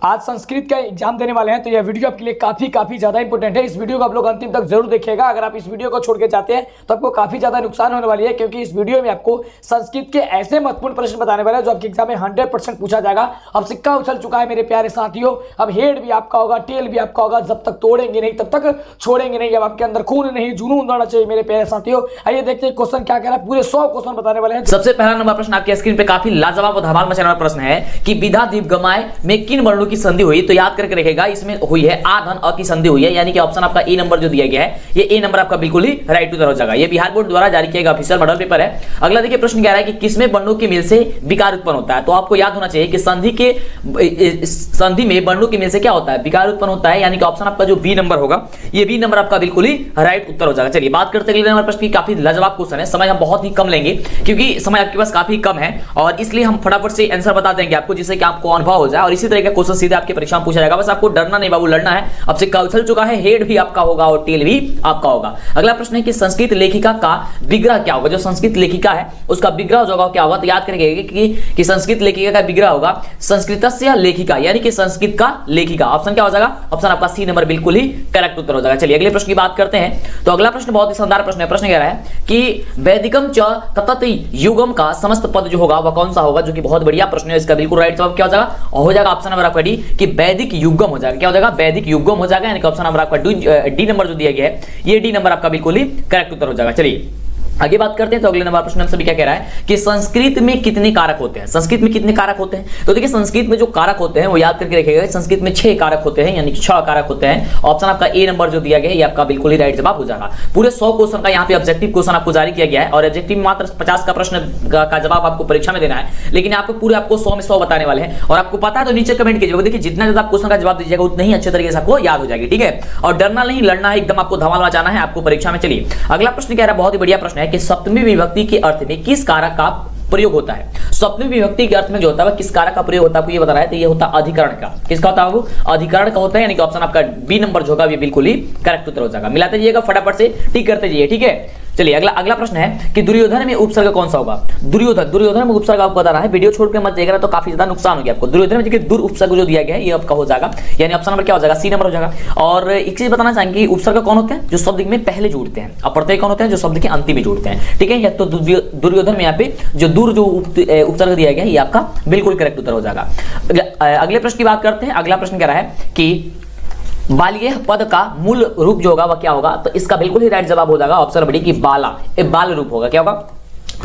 आज संस्कृत का एग्जाम देने वाले हैं, तो यह वीडियो आपके लिए काफी ज्यादा इंपॉर्टेंट है। इस वीडियो को आप लोग अंतिम तक जरूर देखिएगा। अगर आप इस वीडियो को छोड़ के जाते हैं तो आपको काफी ज्यादा नुकसान होने वाली है, क्योंकि इस वीडियो में आपको संस्कृत के ऐसे महत्वपूर्ण प्रश्न बताने वाले हैं जो आपके एग्जाम में 100% पूछा जाएगा। अब सिक्का उछल चुका है मेरे प्यारे साथियों, अब हेड भी आपका होगा, टेल भी आपका होगा। जब तक तोड़ेंगे नहीं तब तक छोड़ेंगे नहीं। अब आपके अंदर खून नहीं जुनून होना चाहिए मेरे प्यारे साथियों। आइए देखते हैं क्वेश्चन क्या कह रहा है। पूरे 100 क्वेश्चन बताने वाले हैं। सबसे पहला नंबर प्रश्न आपके स्क्रीन पे काफी लाजवाब और धमाल मचाने वाला प्रश्न है कि विधा दीर्घमाय में किन वर्णों की संधि हुई। तो याद करके रखेगा, इसमें हुई है आ धन अ की संधि हुई है, यानी कि ऑप्शन आपका ए नंबर जो दिया गया है, ये ए नंबर आपका बिल्कुल ही राइट उत्तर हो जाएगा। ये बिहार बोर्ड द्वारा जारी किया गया ऑफिशियल मॉडल पेपर है। अगला देखिए प्रश्न कह रहा है कि किसमें वर्णों के मेल से विकार उत्पन्न होता है। तो आपको याद होना चाहिए कि संधि में वर्णों के मेल से क्या होता है, विकार उत्पन्न होता है, यानी कि ऑप्शन आपका जो बी नंबर होगा, ये बी नंबर आपका बिल्कुल ही राइट उत्तर हो जाएगा। चलिए बात करते हैं अगले नंबर प्रश्न की। काफी लाजवाब क्वेश्चन है, समय हम बहुत ही कम लेंगे क्योंकि समय आपके पास काफी कम है, और इसलिए हम फटाफट से आंसर बता देंगे आपको, जिससे कि आपको अनुभव हो जाए। और इसी तरह का क्वेश्चन सीधे आपके परीक्षा में पूछा जाएगा। बस आपको डरना नहीं बाबू, लड़ना है। अब सिक्का उछल चुका है, हेड भी आपका होगा और टेल भी आपका होगा। अगला प्रश्न है कि संस्कृत लेखिका का विग्रह क्या होगा। जो संस्कृत लेखिका है उसका विग्रह जो होगा क्या होगा। तो याद करेंगे कि संस्कृत लेखिका का विग्रह होगा संस्कृतस्य लेखिका, यानी कि संस्कृत का लेखिका। ऑप्शन क्या हो जाएगा, ऑप्शन आपका सी नंबर बिल्कुल ही करेक्ट उत्तर हो जाएगा। चलिए अगले प्रश्न की बात करते हैं। तो अगला प्रश्न बहुत ही शानदार प्रश्न है। प्रश्न कह रहा है कि वैदिकम च ततत युगम का समस्त पद जो होगा वह कौन सा होगा, जो कि बहुत बढ़िया प्रश्न है। इसका बिल्कुल राइट जवाब क्या हो जाएगा, हो जाएगा ऑप्शन नंबर आपका डी कि वैदिक युगम हो जाएगा। क्या हो जाएगा, वैदिक युगम हो जाएगा, यानी कि ऑप्शन नंबर आपका डी नंबर जो दिया गया है, ये डी नंबर आपका बिल्कुल ही करेक्ट उत्तर हो जाएगा। चलिए आगे बात करते हैं। तो अगले नंबर प्रश्न हम सभी क्या कह रहा है कि संस्कृत में कितने कारक होते हैं। संस्कृत में कितने कारक होते हैं। तो देखिए संस्कृत में जो कारक होते हैं वो याद करके रखिएगा। संस्कृत में 6 कारक होते हैं, यानी कि 6 कारक होते हैं। ऑप्शन आपका ए नंबर जो दिया गया है, ये आपका बिल्कुल ही राइट जवाब हो जाएगा। पूरे 100 क्वेश्चन का यहाँ पे ऑब्जेक्टिव क्वेश्चन आपको जारी किया गया है, और ऑब्जेक्टिव मात्र 50 का प्रश्न का जवाब आपको परीक्षा में देना है, लेकिन आपको पूरे आपको 100 में 100 बताने वाले हैं। और आपको पता है तो नीचे कमेंट कीजिएगा। देखिए जितना ज्यादा क्वेश्चन का जवाब दीजिएगा उतना ही अच्छे तरीके से आपको याद हो जाएगी, ठीक है। और डरना नहीं, लड़ना है, एकदम आपको धमाल मचाना है आपको परीक्षा में। चलिए अगला प्रश्न कह रहा है, बहुत ही बढ़िया प्रश्न है कि सप्तमी विभक्ति के अर्थ में किस कारक का प्रयोग होता है। सप्तमी विभक्ति के अर्थ में जो होता है वह किस कारक का प्रयोग होता है, आपको ये बताना है। तो ये होता है अधिकरण का। किसका होता है वो, अधिकरण का होता है, यानी कि ऑप्शन आपका बी नंबर जो होगा ये बिल्कुल ही करेक्ट उत्तर हो जाएगा। मिलाते जाइएगा फटाफट से, टिक करते जाइए, ठीक है। चलिए अगला प्रश्न है कि दुर्योधन में उपसर्ग कौन सा होगा। दुर्योधन में उपसर्ग आपको बताना है। वीडियो छोड़ के मत जाइएगा तो काफी ज्यादा नुकसान होगा आपको। दुर्योधन में देखिए दुर उपसर्ग जो दिया गया है ये आपका हो जाएगा, यानी ऑप्शन नंबर क्या हो जाएगा, सी नंबर हो जाएगा। और एक चीज बताना चाहेंगे, उपसर्ग कौन होते हैं, जो शब्द में पहले जुड़ते हैं, और प्रत्यय कौन होते हैं, जो शब्द के अंतिम में जुड़ते हैं, ठीक है। या तो दुर्योधन में यहाँ पे जो दूर जो उपसर्ग दिया गया है ये आपका बिल्कुल करेक्ट उत्तर हो जाएगा। अगले प्रश्न की बात करते हैं। अगला प्रश्न कह रहा है कि बाल्य पद का मूल रूप जो होगा वह क्या होगा। तो इसका बिल्कुल ही राइट जवाब हो जाएगा ऑप्शन बड़ी की बाला, ये बाल रूप होगा। क्या होगा,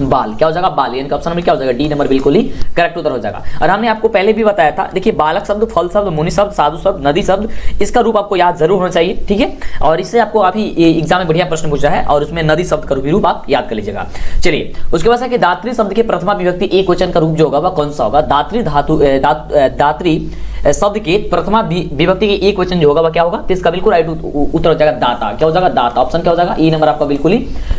बाल। क्या हो जाएगा, बाल, यानी ऑप्शन नंबर क्या हो जाएगा, डी नंबर बिल्कुल ही करेक्ट उत्तर हो जाएगा। और हमने आपको पहले भी बताया था, देखिए बालक शब्द, फल शब्द, मुनि शब्द, साधु शब्द, नदी शब्द, इसका रूप आपको याद जरूर होना चाहिए, ठीक है। और इससे आपको काफी एग्जाम में बढ़िया प्रश्न पूछा है, और उसमें नदी शब्द का रूप आप याद कर लीजिएगा। चलिए उसके बाद है कि दात्री शब्द के प्रथमा विभक्ति एक वचन का रूप जो होगा वह कौन सा होगा। दात्री दात्री शब्द के प्रथमा विभक्ति के एक वचन जो होगा वह क्या होगा। तो इसका बिल्कुल राइट उत्तर हो जाएगा दाता। क्या हो जाएगा, दाता। ऑप्शन क्या हो जाएगा, ई नंबर आपका बिल्कुल ही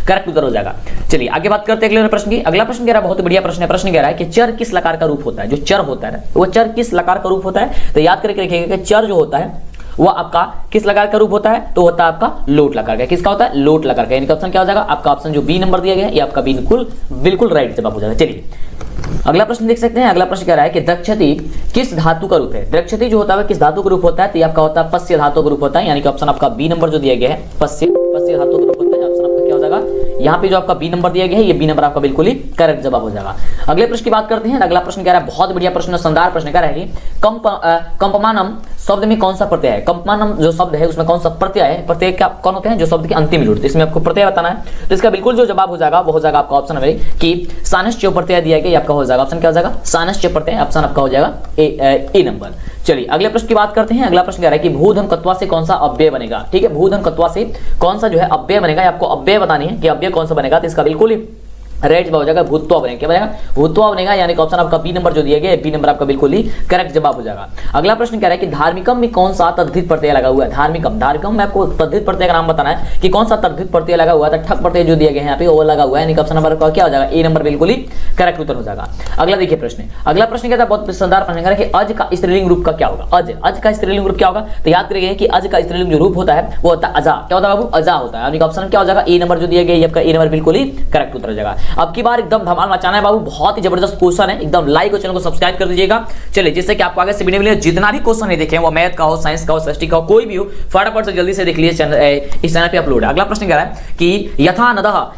करेक्ट उत्तर हो जाएगा। चलिए आगे बात करते हैं अगले प्रश्न की। अगला प्रश्न कह रहा है, बहुत बढ़िया प्रश्न है। प्रश्न कह रहा है कि चर किस लकार का रूप होता है। जो चर होता है वो चर किस लकार का रूप होता है। तो याद करके रखिएगा कि चर जो होता है वह आपका किस लकार का रूप होता है। तो होता है आपका लोट लकार का। किसका होता है, लोट लकार का। इनका ऑप्शन क्या हो जाएगा, आपका ऑप्शन जो बी नंबर दिया गया है ये आपका बिल्कुल राइट जवाब हो जाएगा। चलिए अगला प्रश्न देख सकते हैं। अगला प्रश्न कह रहा है कि द्रक्षति किस धातु का रूप है। द्रक्षति जो होता है किस धातु का रूप होता है। तो ये आपका होता है पस्य धातु का रूप होता है, यानी कि ऑप्शन आपका बी नंबर जो दिया गया है पस्य धातु का रूप होता है। ऑप्शन आपका क्या हो जाएगा, यहाँ पे जो आपका बी नंबर दिया गया है ये बी नंबर आपका बिल्कुल ही करेक्ट जवाब हो जाएगा। अगले प्रश्न की बात करते हैं। अगला प्रश्न कह रहा है, बहुत बढ़िया प्रश्न, शानदार प्रश्न कह रहा है कि कंपमानम शब्द में कौन सा प्रत्यय है। कंपमानम जो शब्द है उसमें कौन सा प्रत्यय है। प्रत्यय क्या कौन होते हैं, जो शब्द के अंतिम में जुड़ते हैं। इसमें आपको प्रत्यय बताना है। तो इसका बिल्कुल जो जवाब हो जाएगा वो हो जाएगा आपका ऑप्शन नंबर कि सानश्च प्रत्यय दिया गया, आपका हो जाएगा ऑप्शन क्या हो जाएगा, सानश्च प्रत्यय। ऑप्शन आपका हो जाएगा ए नंबर। चलिए अगले प्रश्न की बात करते हैं। अगला प्रश्न कह रहा है कि भूधन कत्वा से कौन सा अव्यय बनेगा। ठीक है, भूधन कत्वा से कौन सा जो है अव्यय बनेगा, आपको अव्यय बतानी है कि अव्यय कौन सा बनेगा। तो इसका बिल्कुल ही राइट जवाब हो जाएगा भूत्वा बनेगा। क्या बनेगा, भूत्वा बनेगा, यानी कि ऑप्शन आपका बी नंबर जो दिया गया है बी नंबर आपका बिल्कुल ही करेक्ट जवाब हो जाएगा। अगला प्रश्न कह रहा है कि धार्मिकम में कौन सा तद्धित प्रत्यय लगा हुआ है। धार्मिकम में आपको तद्धित प्रत्यय का नाम बताना है कि कौन सा तद्धित प्रत्यय लगा हुआ है। ठक प्रत्यय जो दिया गया है यहाँ पे वो लगा हुआ है, यानी कि ऑप्शन नंबर का क्या हो जाएगा, ए नंबर बिल्कुल ही करेक्ट उत्तर हो जाएगा। अगला देखिए प्रश्न, अगला प्रश्न कहता है बहुत शानदार प्रश्न है कि अज का स्त्रीलिंग रूप का क्या होगा। अज का स्त्रीलिंग रूप क्या होगा। तो याद करिए कि अज का स्त्रीलिंग जो रूप होता है वो होता है अजा। क्या होता है बाबू, अजा होता है, यानी कि ऑप्शन क्या हो जाएगा, ए नंबर जो दिया गया है आपका ए नंबर बिल्कुल ही करेक्ट उत्तर हो जाएगा। अब की बार एकदम धमाल मचाना है बाबू, बहुत ही जबरदस्त क्वेश्चन है, एकदम लाइक और चैनल को सब्सक्राइब कर दीजिएगा। चलिए, जिससे कि आपको आगे से वीडियो मिले, जितना भी क्वेश्चन नहीं देखे वो मैथ का हो, साइंस का हो, सृष्टि का हो, कोई भी हो, फटाफट से जल्दी से देख लीजिए, इस चैनल पे अपलोड है। अगला प्रश्न कह रहा है कि यथा नदः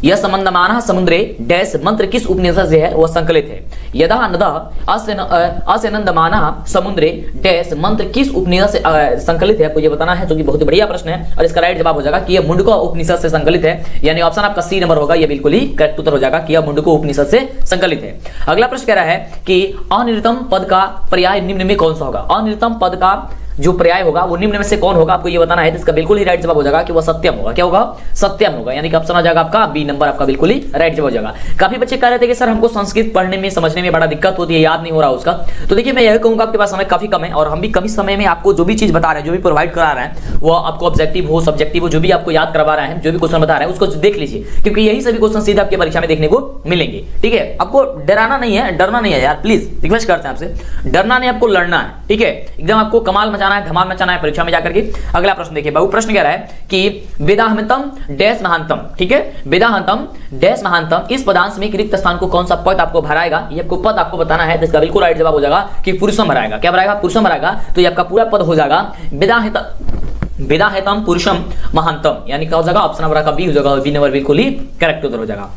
यह संबंधमानः समुद्रे डैश मंत्र किस उपनिषद से है वह संकलित है। यदा नदः असनंदमानः समुद्रे डैश मंत्र किस उपनिषद से संकलित है, आपको ये बताना है, जो कि बहुत ही बढ़िया प्रश्न है। और इसका राइट जवाब हो जाएगा कि यह मुंडको उपनिषद से संकलित है, यानी ऑप्शन आपका सी नंबर होगा, यह बिल्कुल ही करेक्ट उत्तर हो जाएगा कि यह मुंडको उपनिषद से संकलित है। अगला प्रश्न कह रहा है कि अनिर्तम पद का पर्याय निम्न में कौन सा होगा। अनिर्तम पद का जो पर्याय होगा वो निम्न में से कौन होगा, आपको ये बताना है। इसका बिल्कुल ही राइट जवाब हो जाएगा कि वो सत्यम होगा। क्या होगा? सत्यम होगा, यानी कि ऑप्शन आ जाएगा आपका बी नंबर, आपका बिल्कुल ही राइट जवाब हो जाएगा। काफी बच्चे कह रहे थे कि सर हमको संस्कृत पढ़ने में समझने में बड़ा दिक्कत होती है, याद नहीं हो रहा उसका। तो देखिए, मैं यह कहूंगा आपके पास समय काफी कम है और हम भी कम समय में आपको जो भी चीज बता रहे हैं, जो भी प्रोवाइड करा रहे हैं, वो आपको ऑब्जेक्टिव हो, सब्जेक्टिव हो, जो भी आपको याद करवा रहे हैं, जो भी क्वेश्चन बता रहे हैं उसको देख लीजिए, क्योंकि यही सभी क्वेश्चन सीधे आपकी परीक्षा में देखने को मिलेंगे। ठीक है, आपको डराना नहीं है, डरना नहीं है यार, प्लीज रिक्वेस्ट करते हैं आपसे, डरना नहीं, आपको लड़ना है। ठीक है, एकदम आपको कमाल मचाना है, धमाल मचाना है परीक्षा में जाकर के। अगला प्रश्न देखिए बाबू, प्रश्न कह रहा है कि वेदाहंतम डैश महांतम, ठीक है, वेदाहंतम डैश महांतम, इस पदांश में रिक्त स्थान को कौन सा पद आपको भराएगा, ये आपको पद आपको बताना है। तो इसका बिल्कुल राइट जवाब हो जाएगा कि पुरुषम भराएगा। क्या भराएगा? पुरुषम भराएगा। तो ये आपका पूरा पद हो जाएगा वेदाहंतम पुरुषम महांतम, यानी क्या हो जाएगा? ऑप्शन नंबर का बी हो जाएगा, बी नंबर बिल्कुल ही करेक्ट उत्तर हो जाएगा।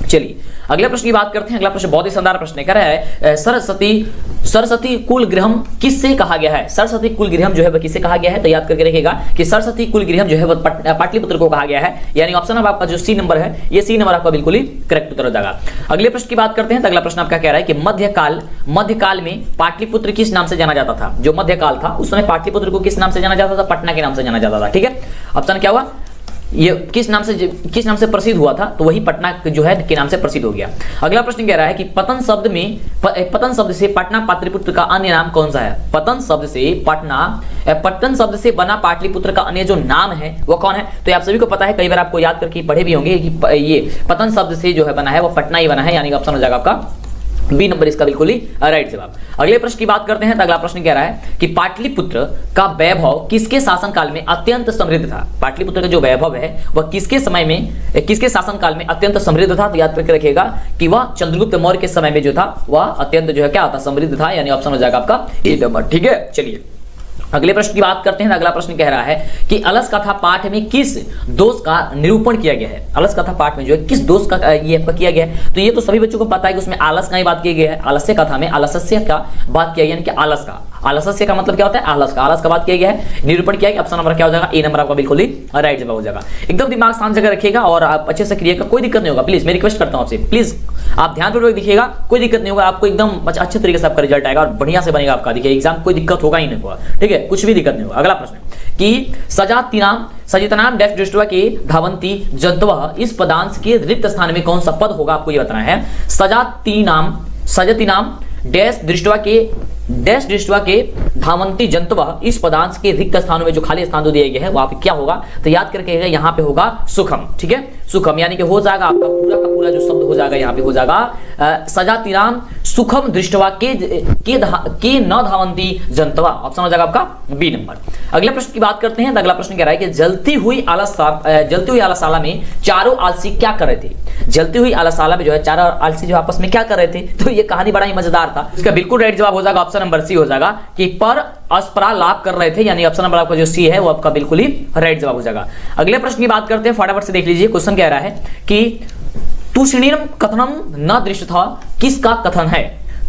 चलिए अगले प्रश्न की बात करते हैं। अगला प्रश्न बहुत ही शानदार प्रश्न है, कह रहा है सरस्वती कुल गृहम किससे कहा गया है। सरस्वती कुल गृहम जो है वह किससे कहा गया है, तो याद करके रखिएगा कि सरस्वती कुल गृहम जो है वह पाटलिपुत्र को कहा गया है, यानी ऑप्शन नंबर आपका जो सी नंबर है, ये सी नंबर आपका बिल्कुल ही करेक्ट उत्तर हो जाएगा। अगले प्रश्न की बात करते हैं। तो अगला प्रश्न आपका कह रहा है कि मध्यकाल में पाटलिपुत्र किस नाम से जाना जाता था। जो मध्यकाल था उस समय पाटलिपुत्र को किस नाम से जाना जाता था? पटना के नाम से जाना जाता था। ठीक है, ऑप्शन क्या हुआ? ये किस नाम से प्रसिद्ध हुआ था, तो वही पटना जो है के नाम से प्रसिद्ध हो गया। अगला प्रश्न कह रहा है कि पतन शब्द से पटना पाटलिपुत्र का अन्य नाम कौन सा है। पतन शब्द से बना पाटलिपुत्र का अन्य जो नाम है वो कौन है, तो आप सभी को पता है, कई बार आपको याद करके पढ़े भी होंगे कि ये पतन शब्द से जो है बना है वो पटना ही बना है, यानी ऑप्शन हो जाएगा आपका बी नंबर, इसका बिल्कुल ही राइट जवाब। अगले प्रश्न की बात करते हैं। तो अगला प्रश्न कह रहा है कि पाटलिपुत्र का वैभव किसके शासनकाल में अत्यंत समृद्ध था। पाटलिपुत्र का जो वैभव है वह किसके शासनकाल में अत्यंत समृद्ध था, तो याद करके रखिएगा कि वह चंद्रगुप्त मौर्य के समय में जो था वह अत्यंत जो है क्या होता, समृद्ध था, यानी ऑप्शन हो जाएगा आपका ए नंबर। ठीक है, चलिए अगले प्रश्न की बात करते हैं। अगला प्रश्न कह रहा है कि अलस कथा पाठ में किस दोष का निरूपण किया गया है। अलस कथा पाठ में जो है किस दोष का ये आपका किया गया है, तो ये तो सभी बच्चों को पता है कि उसमें आलस का ही बात किया गया है। आलस्य कथा में आलस्य का बात किया गया, यानी कि आलस का, आलस्य का मतलब क्या होता है? आलस का बात किया गया है, निरूपण किया है। ऑप्शन नंबर क्या हो जाएगा? ए नंबर आपका बिल्कुल ही राइट जवाब हो जाएगा। एकदम दिमाग शांत जगह रखिएगा और आप अच्छे से करिएगा, कोई दिक्कत नहीं होगा। प्लीज मैं रिक्वेस्ट करता हूं आपसे, प्लीज आप ध्यानपूर्वक दिखिएगा, कोई दिक्कत नहीं होगा, आपको एकदम अच्छे तरीके से आपका रिजल्ट आएगा और बढ़िया से बनेगा आपका। देखिए एग्जाम कोई दिक्कत होगा ही नहीं होगा। ठीक है, कुछ भी दिक्कत नहीं होगा। अगला प्रश्न कि सजितनाम डैश दृष्टवा के धावंती जंतवः, इस पदांश के रिक्त स्थान में कौन सा पद होगा, आपको ये बताना है। सजतिनाम डैश दृष्टवा के धावंती जंतवः, इस पदांश के रिक्त स्थानों में जो खाली स्थान दिए गए हैं वहां पे क्या होगा, तो याद करके यहाँ पे होगा सुखम। ठीक है, सुखम, यानी कि हो जाएगा आपका पूरा का पूरा जो शब्द हो जाएगा यहाँ पे हो जाएगा सजातिनाम सुखम दृष्टवा के न धावंती जंतवा, ऑप्शन हो जाएगा आपका बी नंबर। अगले प्रश्न की बात करते हैं। तो अगला प्रश्न कह रहा है कि जलती हुई आलसशाला में चारों आलसी क्या कर रहे थे। जलती हुई आलसशाला में जो है चारों आलसी जो आपस में क्या कर रहे थे, तो ये कहानी बड़ा ही मजेदार था। इसका बिल्कुल राइट जवाब हो जाएगा, ऑप्शन नंबर सी हो जाएगा कि पर अस्परा लाभ कर रहे थे, यानी ऑप्शन नंबर आपका जो सी है वो आपका बिल्कुल ही राइट जवाब हो जाएगा। अगले प्रश्न की बात करते हैं, फटाफट से देख लीजिए। क्वेश्चन कह रहा है कि तुषिणीम कथनम न दृष्ट था, किसका कथन है।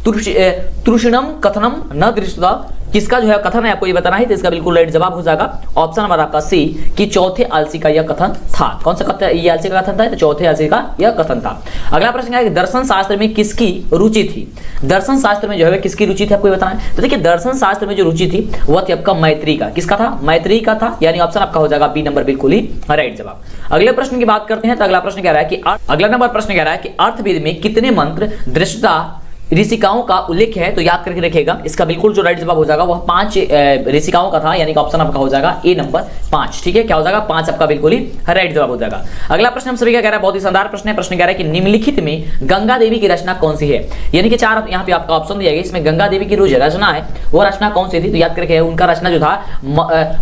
तुषिणम कथनम न दृष्ट था, किसका जो है कथन है, आपको ये बताना है। तो इसका बिल्कुल राइट जवाब हो जाएगा ऑप्शन नंबर आपका सी कि चौथे आलसी का यह कथन था। कौन सा कथन, ये आलसी का कथन था, तो चौथे आलसी का यह कथन था। अगला प्रश्न है कि दर्शन शास्त्र में किसकी रुचि थी। दर्शन शास्त्र में जो है किसकी रुचि थी, आपको ये बताना है। तो देखिए दर्शन शास्त्र में जो रुचि थी वह थी आपका मैत्री का। किसका था? मैत्री का था, यानी ऑप्शन आपका हो जाएगा बी नंबर बिल्कुल ही राइट जवाब। अगले प्रश्न की बात करते हैं। तो अगला प्रश्न कह रहा है कि अर्थवेद में कितने मंत्र दृष्टता ऋषिकाओं का उल्लेख है तो याद करके रखिएगा। इसका बिल्कुल जो राइट जवाब हो जाएगा वह 5 ऋषिकाओं का था, यानी कि ऑप्शन आपका हो जाएगा ए नंबर 5। ठीक है, क्या हो जाएगा 5 आपका बिल्कुल ही राइट जवाब हो जाएगा। अगला प्रश्न हम सभी का कह रहा है, बहुत ही शानदार प्रश्न है। प्रश्न कह रहा है कि निम्नलिखित में गंगा देवी की रचना कौन सी है, यानी कि 4 यहाँ पे आपका ऑप्शन दिया गया। इसमें गंगा देवी की जो रचना है वो रचना कौन सी थी, तो याद करके उनका रचना जो था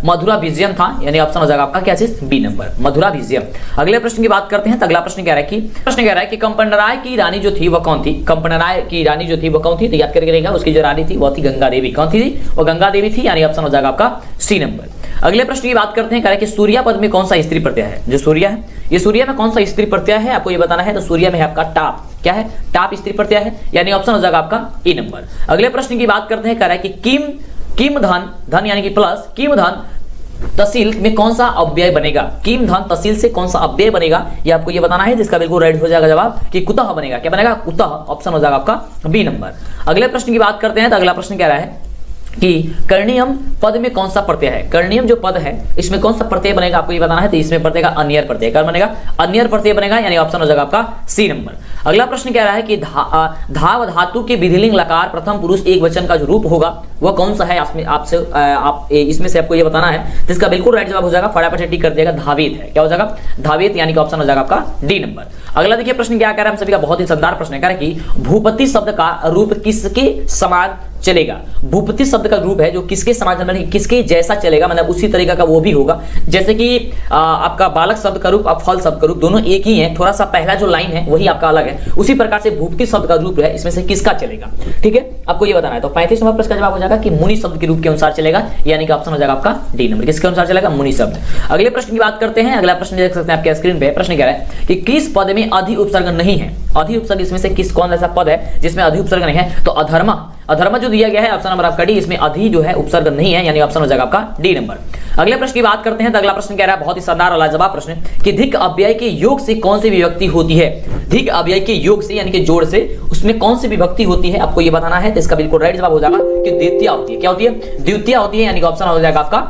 मधुरा विजयम था, यानी ऑप्शन हो जाएगा आपका क्या चीज बी नंबर मधुरा विजयम। अगले प्रश्न की बात करते हैं। तो अगला प्रश्न कह रहा है कि कंपनराय की रानी जो थी वह कौन थी, कंपनराय की रानी जो थी वह कौन थी, तो याद करके रहेगा उसकी जो रानी थी वो थी गंगा देवी। कौन थी वो गंगा देवी थी, यानी ऑप्शन हो जाएगा आपका सी नंबर। अगले प्रश्न की बात करते हैं, कह रहा है कि सूर्या पद में कौन सा स्त्री प्रत्यय है, जो सूर्या है ये सूर्या में कौन सा स्त्री प्रत्यय है आपको ये बताना है। तो सूर्या में है आपका टाप, क्या है टाप स्त्री प्रत्यय है, यानी ऑप्शन हो जाएगा आपका ए नंबर। अगले प्रश्न की बात करते हैं, कह रहा है कि किम धन यानी कि प्लस किम धन तहसील में कौन सा अव्यय बनेगा, किम धन तहसील से कौन सा अव्यय बनेगा ये आपको ये बताना है, जिसका बिल्कुल राइट हो जाएगा जवाब कि कुतः बनेगा। क्या बनेगा कुतः, ऑप्शन हो जाएगा आपका बी नंबर। अगले प्रश्न की बात करते हैं। तो अगला प्रश्न कह रहा है कि कर्णियम पद में कौन सा प्रत्यय है, कर्णियम जो पद है इसमें कौन सा प्रत्यय बनेगा आपको ये बताना है। तो इसमें प्रत्यय का अन्यर प्रत्यय, क्या बनेगा अन्यर प्रत्यय बनेगा, यानी ऑप्शन हो जाएगा आपका सी नंबर। अगला प्रश्न कह रहा है कि धाव धातु के विधिलिंग लकार प्रथम पुरुष एक वचन का जो रूप होगा वह कौन सा है, इसमें से आपको ये बताना है। तो इसका बिल्कुल राइट जवाब हो जाएगा, फटाफट टिक कर दिएगा धावित है, क्या हो जाएगा धावित, यानी कि ऑप्शन हो जाएगा आपका डी नंबर। अगला देखिए प्रश्न क्या कह रहा है, हम सभी का बहुत ही शानदार प्रश्न है। कह रहा है कि भूपति शब्द का रूप किसके समान चलेगा, भूपति शब्द का रूप है जो किसके समान मतलब किसके जैसा चलेगा, मतलब उसी तरीका का वो भी होगा। जैसे कि आपका बालक शब्द का रूप और फल शब्द का रूप दोनों एक ही है, थोड़ा सा पहला जो लाइन है वही आपका अलग है, उसी प्रकार से भूपति शब्द का रूप है इसमें से किसका चलेगा। ठीक है, आपको ये बताना है। तो 35 नंबर प्रश्न का जवाब हो जाएगा कि मुनि शब्द के रूप के अनुसार चलेगा, यानी कि ऑप्शन हो जाएगा आपका डी नंबर, किसके अनुसार चलेगा मुनि शब्द। अगले प्रश्न की बात करते हैं। अगला प्रश्न देख सकते हैं आपके स्क्रीन पे, प्रश्न कह रहा है कि किस पद में अधि उपसर्ग नहीं है, अधि उपसर्ग इसमें से किस कौन ऐसा पद है जिसमें अधि उपसर्ग नहीं है। तो अधर्म जो दिया गया है ऑप्शन नंबर आपका डी, इसमें अधि जो है उपसर्ग नहीं है, यानी ऑप्शन हो जाएगा आपका डी नंबर। अगले प्रश्न की बात करते हैं। तो अगला प्रश्न कह रहा है बहुत ही शानदार और लाजवाब प्रश्न कि धिक अव्यय के योग से कौन सी विभक्ति होती है, धिक अव्यय के योग से यानी कि जोड़ से उसमें कौन सी विभक्ति होती है आपको ये बताना है। तो इसका बिल्कुल राइट जवाब हो जाएगा कि द्वितीय होती है, क्या होती है द्वितीय होती है, यानी कि ऑप्शन हो जाएगा आपका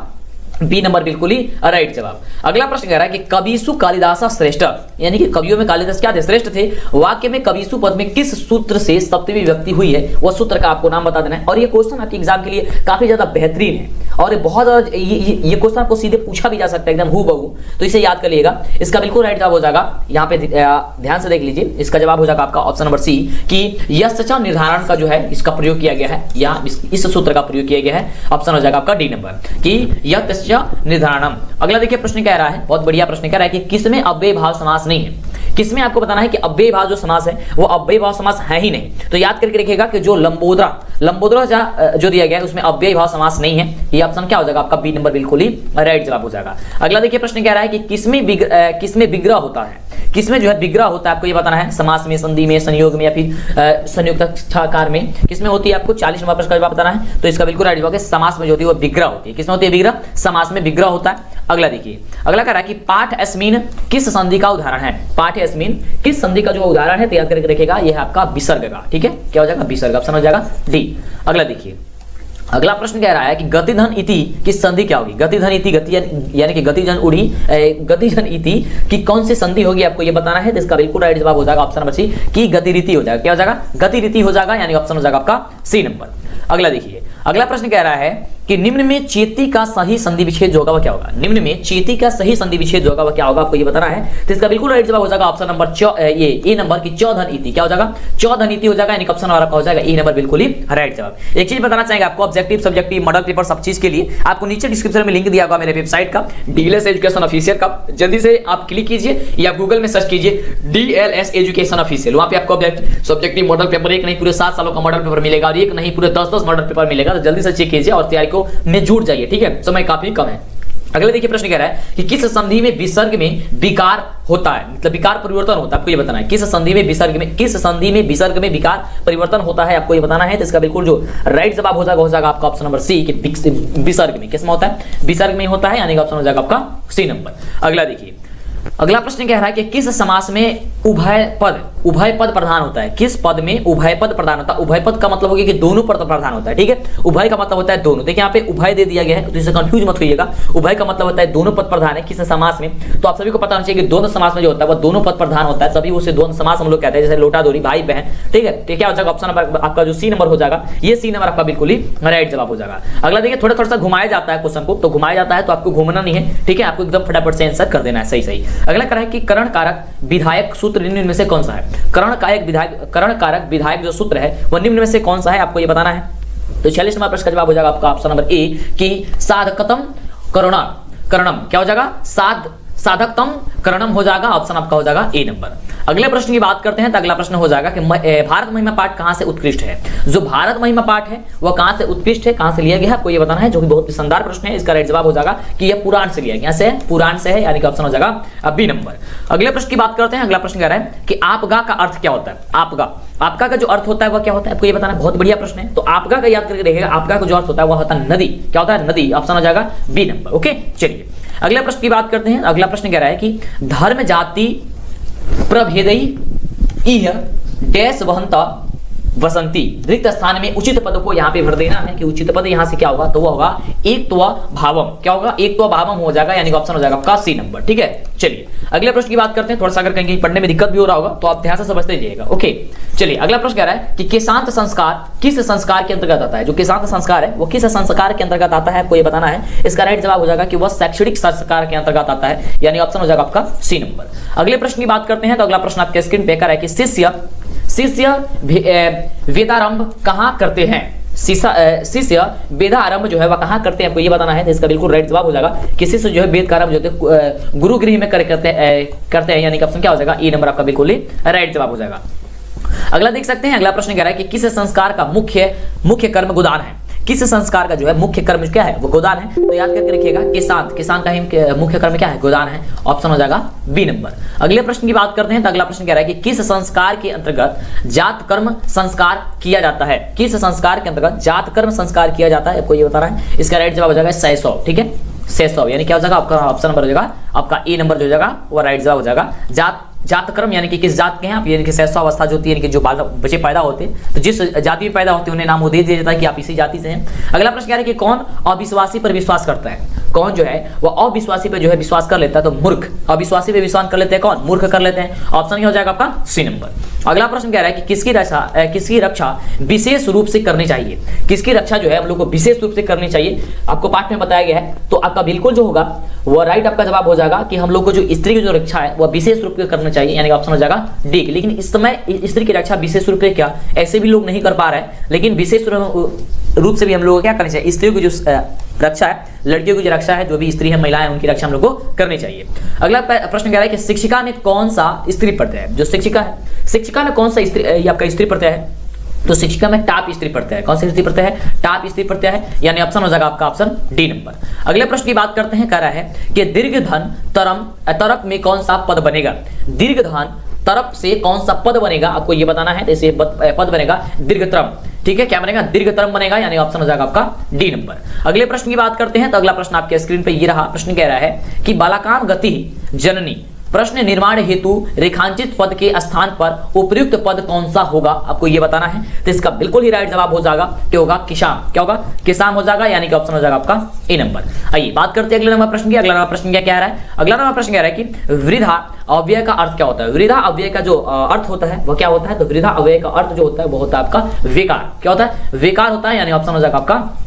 बी नंबर बिल्कुल ही राइट जवाब। अगला प्रश्न कह रहा है कि कविसु कालिदास श्रेष्ठ, यानी कि कवियों में कालिदास क्या थे श्रेष्ठ थे, वाक्य में कविसु पद में किस सूत्र से सप्तमी विभक्ति हुई है वह सूत्र का आपको नाम बता देना है। और ये क्वेश्चन आपके एग्जाम के लिए काफी ज्यादा बेहतरीन है और बहुत ज्यादा ये क्वेश्चन आपको सीधे पूछा भी जा सकता है एकदम हूबहू, तो इसे याद कर लीजिएगा। इसका बिल्कुल राइट जवाब हो जाएगा, यहाँ पे ध्यान से देख लीजिए, इसका जवाब हो जाएगा आपका ऑप्शन नंबर सी कि यश निर्धारण का जो है इसका प्रयोग किया गया है, या इस सूत्र का प्रयोग किया गया है, ऑप्शन हो जाएगा आपका डी नंबर कि यश निर्धारणम। अगला देखिए प्रश्न कह रहा है, बहुत बढ़िया प्रश्न कह रहा है कि किसमें अव्यय भाव समास नहीं है, किसमें आपको बताना है कि अव्यय भाव जो समास है वो अव्यय भाव समास है ही नहीं। तो याद करके रखिएगा कि जो लंबोदरा जो दिया गया है उसमें अव्यय भाव समास नहीं है, ये ऑप्शन क्या हो जाएगा आपका बी नंबर बिल्कुल ही राइट जवाब हो जाएगा। अगला देखिए प्रश्न कह रहा है कि किसमें विग्रह होता है, किसमें जो है विग्रह होता है आपको ये बताना है, समास में, संधि में, संयोग में या फिर संयुक्त कार में किसमें होती है आपको 40 नंबर प्रश्न का जवाब बताना है। तो इसका बिल्कुल राइट जवाब है समास में जो होती है वो विग्रह होती है, किसमें होती है विग्रह, समास में विग्रह होता है। अगला देखिए, अगला कह रहा है कि पाठ अस्मिन किस संधि का उदाहरण है, पाठ अस्मिन किस संधि का जो उदाहरण है तैयार करके रखेगा, यह है आपका विसर्ग का। ठीक है, क्या हो जाएगा विसर्ग, ऑप्शन हो जाएगा डी। अगला देखिए, अगला प्रश्न कह रहा है कि गतिधन इति की संधि क्या होगी, गतिधन इति गति यानी कि गतिजन इति की कौन सी संधि होगी आपको ये बताना है। तो इसका बिल्कुल राइट जवाब हो जाएगा ऑप्शन नंबर सी की गतिरीति हो जाएगा, क्या हो जाएगा गतिरीति हो जाएगा, यानी ऑप्शन हो जाएगा आपका सी नंबर। अगला देखिए, अगला प्रश्न कह रहा है कि निम्न में चेती का सही संधि विच्छेद होगा वह क्या होगा, निम्न में चेती का सही संधि विच्छेद होगा वह क्या होगा आपको ये बताना है। तो इसका बिल्कुल राइट जवाब हो जाएगा ऑप्शन नंबर ए नंबर की चौधन इति, क्या हो जाएगा चौधन इति हो जाएगा, यानी ऑप्शन नंबर आपका हो जाएगा ए नंबर बिल्कुल ही राइट जवाब। एक चीज बताना चाहेंगे आपको, ऑब्जेक्टिव सब्जेक्टिव मॉडल पेपर सब चीज के लिए आपको नीचे डिस्क्रिप्शन में लिंक दिया होगा मेरे वेबसाइट का डीएलएस एजुकेशन ऑफिशियल का, जल्दी से आप क्लिक कीजिए या गूगल में सर्च कीजिए डीएलएस एजुकेशन ऑफिशियल, वहां पे आपको सब्जेक्टिव मॉडल पेपर एक नहीं पूरे 7 सालों का मॉडल पेपर मिलेगा और एक नहीं पूरे 10-10 मॉडल पेपर मिलेगा। तो जल्दी से चेक कीजिए और तैयारी को में जुट जाइए, ठीक है, समय काफी कम है। अगले देखिए प्रश्न कह रहा है कि किस संधि में विसर्ग में विकार होता है, मतलब विकार परिवर्तन होता है, आपको ये बताना है किस संधि में विसर्ग में विकार परिवर्तन होता है आपको ये बताना है। तो इसका बिल्कुल जो राइट जवाब हो जाएगा आपका ऑप्शन नंबर सी कि विसर्ग में, किसमें होता है विसर्ग में होता है, यानी ऑप्शन हो जाएगा आपका सी नंबर। अगला देखिए, अगला प्रश्न कह रहा है कि किस समास में उभय पद प्रधान होता है। किस पद में उभय पद प्रधान होता है? उभय पद का मतलब होगा कि दोनों पद प्रधान होता है, ठीक है। उभय का मतलब होता है दोनों। देखिए यहाँ पे उभय दे दिया गया है तो इससे कंफ्यूज मत होइएगा। उभय का मतलब होता है दोनों पद प्रधान है किस समास में। तो आप सभी को पता होना चाहिए कि द्वंद्व समास में जो होता है वो दोनों पद प्रधान होता है, तभी उसे द्वंद्व समास हम लोग कहते हैं। जैसे लोटा दोरी, भाई बहन, ठीक है। तो क्या हो जाएगा ऑप्शन नंबर आपका जो सी नंबर हो जाएगा, ये सी नंबर आपका बिल्कुल ही राइट जवाब हो जाएगा। अगला देखिए थोड़ा सा घुमाया जाता है क्वेश्चन को, तो घुमाया जाता है तो आपको घूमना नहीं है, ठीक है। आपको एकदम फटाफट से आंसर कर देना है सही। अगला कह रहा है कि करण कारक विधायक सूत्र निम्न में से कौन सा है? करण कारक विधायक जो सूत्र है वो निम्न में से कौन सा है, आपको ये बताना है। तो 46 नंबर प्रश्न का जवाब हो जाएगा आपका ऑप्शन नंबर ए कि साधकतम करणम। क्या हो जाएगा? साधकतम करणम हो जाएगा, ऑप्शन आपका हो जाएगा ए नंबर। अगले प्रश्न की बात करते हैं तो अगला प्रश्न हो जाएगा कि भारत महिमा पाठ कहां से उत्कृष्ट है? जो भारत महिमा पाठ है वह कहां से उत्कृष्ट है, कहां से लिया गया है, आपको ये बताना है, जो कि बहुत ही शानदार प्रश्न है। इसका राइट जवाब हो जाएगा कि यह पुराण से लिया गया है, पुराण से है, यानी कि ऑप्शन हो जाएगा बी नंबर। अगले प्रश्न की बात करते हैं। अगला प्रश्न कह रहा है कि आपगा का अर्थ क्या होता है? आपका का जो अर्थ होता है वह क्या होता है, आपको ये बताना है। बहुत बढ़िया प्रश्न है। तो आपका का याद करके देखिएगा, आपका का जो अर्थ होता है वह होता है नदी। क्या होता है? नदी, ऑप्शन हो जाएगा बी नंबर। ओके, चलिए अगले प्रश्न की बात करते हैं। अगला प्रश्न कह रहा है कि धर्म जाति प्रभेदई इह डैश वहंता वसंती। रिक्त स्थान में उचित पद को यहाँ पे भर देना है कि उचित पद यहाँ से क्या होगा, तो वह होगा एक तो भावम। क्या होगा? एक तो भावम हो जाएगा, यानी कि ऑप्शन हो जाएगा आपका सी नंबर, ठीक है। चलिए अगले प्रश्न की बात करते हैं। थोड़ा सा अगर कहीं पढ़ने में दिक्कत भी हो रहा होगा तो आप ध्यान से समझते जाइएगा। ओके, चलिए अगला प्रश्न कह रहा है कि केशांत संस्कार किस संस्कार के अंतर्गत आता है? जो केशांत संस्कार है वो किस संस्कार के अंतर्गत आता है, आपको ये बताना है। इसका राइट जवाब हो जाएगा कि वह शैक्षणिक संस्कार के अंतर्गत आता है, यानी ऑप्शन हो जाएगा आपका सी नंबर। अगले प्रश्न की बात करते हैं तो अगला प्रश्न आपके स्क्रीन पे है कि शिष्य वेदारंभ कहाँ करते हैं? शिष्य वेदारंभ जो है वह कहाँ करते हैं, आपको ये बताना है। तो इसका बिल्कुल राइट जवाब हो जाएगा कि शिष्य जो है वेद का आरंभ जो है गुरुगृह में करते हैं, यानी कि ऑप्शन क्या हो जाएगा ए नंबर आपका बिल्कुल ही राइट जवाब हो जाएगा। अगला देख सकते हैं। अगला प्रश्न कह रहा है कि किस संस्कार का मुख्य कर्म गोदान है? किस संस्कार का जो है मुख्य कर्म क्या है, वो गोदान है। तो याद करके रखिएगा, किसान का ही मुख्य कर्म क्या है, गोदान है, ऑप्शन हो जाएगा बी नंबर। अगले प्रश्न की बात करते हैं तो अगला प्रश्न कह रहा है कि किस संस्कार के अंतर्गत जात कर्म संस्कार किया जाता है? किस संस्कार के अंतर्गत जात कर्म संस्कार किया जाता है, आपको ये बताना है। इसका राइट जवाब हो जाएगा शैशव, ठीक है, शैशव, यानी क्या हो जाएगा आपका ऑप्शन नंबर हो जाएगा आपका ए नंबर जो हो जाएगा वो राइट जवाब हो जाएगा। जात कर्म यानी कि किस जात के हैं आप, यानी कि शैशवावस्था जो होती है, यानी कि जो बच्चे पैदा होते हैं तो जिस जाति में पैदा होते हैं उन्हें नाम वो दे दिया जाता है कि आप इसी जाति से हैं। अगला प्रश्न कह रहा है कि कौन अविश्वासी पर विश्वास करता है? कौन जो है वो अविश्वासी पे जो है विश्वास कर लेता है, तो मूर्ख। अविश्वासी पे विश्वास कर लेते हैं कौन? मूर्ख कर लेते हैं, ऑप्शन ही हो जाएगा आपका सी नंबर। अगला प्रश्न कह रहा है कि किसकी रक्षा विशेष रूप से करनी चाहिए? किसकी रक्षा जो है हम लोग को विशेष रूप से करनी चाहिए, आपको पाठ में बताया गया है। तो आपका बिल्कुल जो होगा वो राइट आपका जवाब हो जाएगा कि हम लोग को जो स्त्री की जो रक्षा है वह विशेष रूप से करना चाहिए, यानी ऑप्शन हो जाएगा डी। लेकिन इस समय स्त्री की रक्षा विशेष रूप से क्या ऐसे भी लोग नहीं कर पा रहे हैं, लेकिन विशेष रूप से भी हम लोग को क्या करना चाहिए, स्त्रियों की जो रक्षा है, लड़कियों की जो रक्षा है, जो भी स्त्री है, महिलाएं, उनकी रक्षा हम लोग को करनी चाहिए। अगला प्रश्न कह रहा है कि शिक्षिका में कौन सा स्त्री प्रत्यय है? जो शिक्षिका है, शिक्षिका में कौन सा स्त्री आपका स्त्री प्रत्यय है? तो शिक्षिका में टाप स्त्री प्रत्यय है। कौन सी स्त्री प्रत्यय है? टाप स्त्री प्रत्यय है, यानी ऑप्शन हो जाएगा आपका ऑप्शन डी नंबर। अगले प्रश्न की बात करते हैं। कह रहा है कि दीर्घ धन तरप में कौन सा पद बनेगा? दीर्घ धन तरप से कौन सा पद बनेगा, आपको ये बताना है। तो इसे पद बनेगा दीर्घतरम, ठीक है। क्या बनेगा? दीर्घतरम बनेगा, यानी ऑप्शन हो जाएगा आपका डी नंबर। अगले प्रश्न की बात करते हैं तो अगला प्रश्न आपके स्क्रीन पे ये रहा। प्रश्न कह रहा है कि बालाकाम गति जननी प्रश्न निर्माण हेतु रेखांकित पद के स्थान पर उपयुक्त पद कौन सा होगा, आपको ये बताना है। तो इसका बिल्कुल ही राइट जवाब हो जाएगा, क्या होगा? किसान। क्या होगा? किसान हो जाएगा, यानी कि ऑप्शन हो जाएगा आपका ए नंबर। आइए बात करते हैं अगले नंबर प्रश्न की। अगला नंबर प्रश्न क्या कह रहा है? अगला नंबर प्रश्न कह रहा है कि वृद्धा अव्यय का अर्थ क्या होता है? वृद्धा अव्यय का जो अर्थ होता है वह क्या होता है? तो वृद्धा अव्यय का अर्थ जो होता है वो होता है आपका वेकार। क्या होता है? वेकार होता है, यानी ऑप्शन हो जाएगा आपका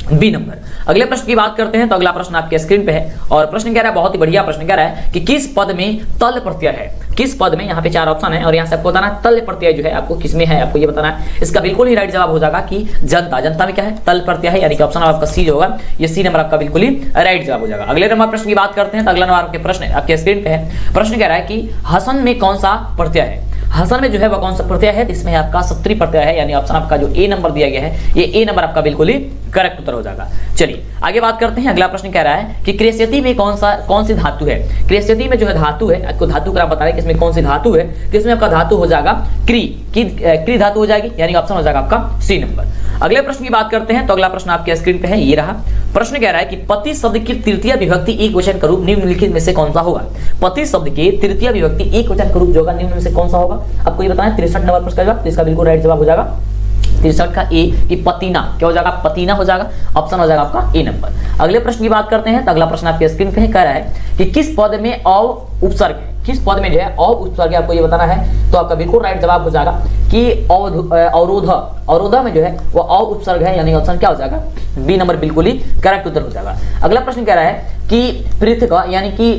बी नंबर। अगले प्रश्न की बात करते हैं तो अगला प्रश्न आपके स्क्रीन पे है और प्रश्न कह रहा है, बहुत ही बढ़िया प्रश्न कह रहा है कि किस पद में तल प्रत्यय है? किस पद में? यहाँ पे 4 ऑप्शन है और यहाँ से आपको बताना है तल प्रत्यय जो है आपको किसमें है, आपको ये बताना है। इसका बिल्कुल ही राइट जवाब हो जाएगा कि जनता। जनता में क्या है? तल प्रत्यय है, यानी कि ऑप्शन आपका सी जो होगा ये सी नंबर आपका बिल्कुल ही राइट जवाब हो जाएगा। अगले नंबर प्रश्न की बात करते हैं तो अगला नंबर आपके प्रश्न आपके स्क्रीन पे है। प्रश्न कह रहा है कि हसन में कौन सा प्रत्यय है? हसन में जो है वह कौन सा प्रत्यय है? इसमें आपका सत्री प्रत्यय है, यानी ऑप्शन आपका जो ए नंबर दिया गया है ये ए नंबर आपका बिल्कुल ही करेक्ट उत्तर हो जाएगा। चलिए आगे बात करते हैं। अगला प्रश्न कह रहा है कि क्रेस्यति में कौन सी धातु है? क्रेस्यति में जो है धातु है, आपको धातु का बता रहे हैं कि इसमें कौन सी धातु है। तो इसमें आपका धातु हो जाएगा क्री धातु हो जाएगी, यानी ऑप्शन हो जाएगा आपका सी नंबर। अगले प्रश्न की बात करते हैं तो अगला प्रश्न आपके स्क्रीन पे है ये रहा। प्रश्न कह रहा है कि पति शब्द की तृतीय विभक्ति एक वचन का रूप निम्नलिखित में से कौन सा होगा। पति शब्द के तृतीय विभक्ति एक वचन का रूप जो होगा निम्न में से कौन सा होगा, आपको ये बताना है। 63 नंबर प्रश्न का जवाब, तो इसका बिल्कुल राइट जवाब हो जाएगा 63 का ए कि पतीना। क्या हो जाएगा, पतीना हो जाएगा, ऑप्शन हो जाएगा आपका ए नंबर। अगले प्रश्न की बात करते हैं, तो अगला प्रश्न आपके स्क्रीन पे है, कह रहा है कि किस पद में अ उपसर्ग है, किस पद में जो है अ उपसर्ग है, आपको ये बताना है। तो आपका बिल्कुल राइट जवाब हो जाएगा कि अवरोध, अवरोधा में जो है वो अ उपसर्ग है, यानी ऑप्शन क्या हो जाएगा, बी नंबर बिल्कुल ही करेक्ट उत्तर हो जाएगा। अगला प्रश्न कह रहा है कि पृथक यानी कि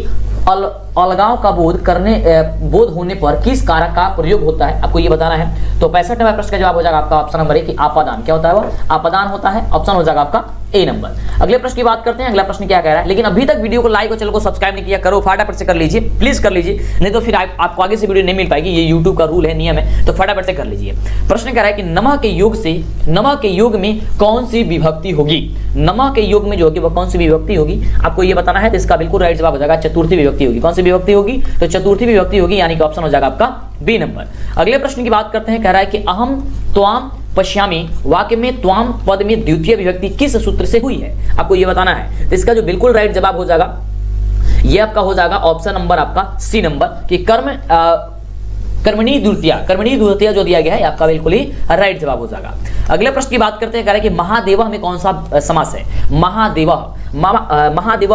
अलगाव का बोध होने पर किस कारक का प्रयोग होता है, आपको ये बताना है। तो 65 नंबर प्रश्न का जवाब हो जाएगा आपका ऑप्शन नंबर ए कि आपादान। क्या होता है, वो आपादान होता है, ऑप्शन हो जाएगा आपका ए नंबर। अगले प्रश्न की बात करते हैं, अगला प्रश्न क्या कह रहा है, लेकिन अभी तक वीडियो को लाइक और चैनल को सब्सक्राइब नहीं किया, करो फटाफट से कर लीजिए, प्लीज कर लीजिए, नहीं तो फिर आपको आगे से वीडियो नहीं मिल पाएगी। ये यूट्यूब का रूल है, नियम है, तो फटाफट से कर लीजिए। प्रश्न कह रहा है कि नमः के योग में कौन सी विभक्ति होगी, नमः के योग में जो होगी वो कौन सी विभक्ति होगी, आपको ये बताना है। तो इसका बिल्कुल राइट जवाब हो जाएगा चतुर्थी विभक्ति होगी। कौन सी विभक्ति होगी, तो चतुर्थी विभक्ति होगी, यानी कि ऑप्शन हो जाएगा आपका बी नंबर। अगले प्रश्न की बात करते हैं, कह रहा है कि अहम त्वाम पश्यामी वाक्य में त्वाम पद में द्वितीय विभक्ति किस सूत्र से हुई है, आपको ये बताना है। तो इसका जो बिल्कुल राइट जवाब हो जाएगा ये आपका हो जाएगा ऑप्शन नंबर आपका सी नंबर कि कर्मणी द्वितीय जो दिया गया है आपका बिल्कुल ही राइट जवाब हो जाएगा। अगले प्रश्न की बात करते हैं, कह रहे हैं कि महादेवा में कौन सा समास है, महादेवा